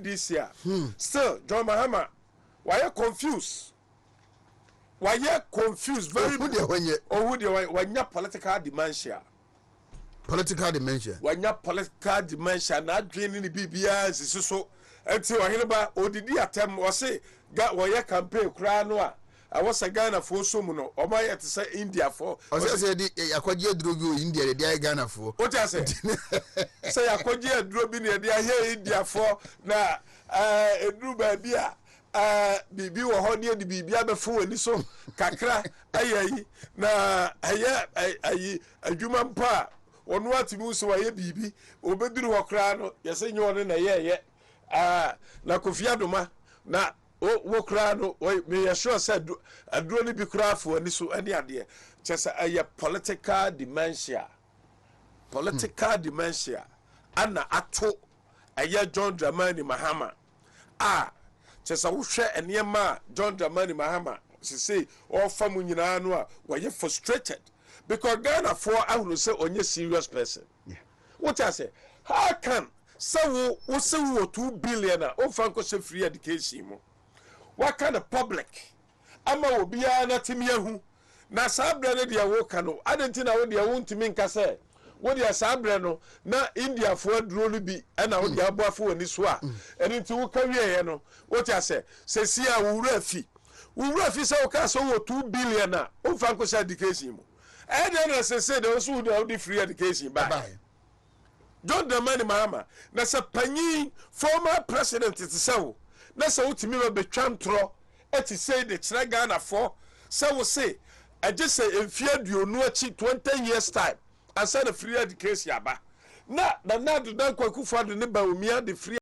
this year. Still, John Mahama, why you confused? Why you confused? Very when you political dementia. Political dementia. When you political dementia, not draining the BBS, so until I hear about ODD attempt or say, got why you campaign crown. I was a Ghana for Sumuno, or my to say India for. I said, I could get Drogo India, the day Ghana for. What I say? Say, I could get Drobinia, the here India for now. A Druba beer. Bibi wa ho ne de bibia befo ani so kakra ayayi na ayi adwuma mpa ono atimi so waye bibi obeduru ho kra no yese nye one na ye na kofia doma na wo kra no me ya sure said aduro ni bi kra fo ani so ani ade chese aye political dementia ana ato aye John Dramani Mahama chesa wo hwe enema John Dramani Mahama say all famu nyina no a were frustrated because Ghana for ahunu say onye serious person. What I say, how can so wo say wo 2 billion o fanko say free education mo? What kind of public ama obi a na timi ahu na sabre ne dia wo kano adentina wo dia wo ntimi nka say wo dia sabre no na India fo aduro no bi na wo dia aboafo woni so a eni nti wo ka wieye no wo tia say si a wo wura fi say wo ka so wo 2 billion a o fa nko say education mu e dey na say dey so do the free education bye John Dramani Mahama na say panyin former president ti say wo na say wo timi ba betwantro e ti say the kire Ghana for say wo say I just say enfia duonu achi 20 years time I said the free education aba na do dan kwaku fado ne ba omia the free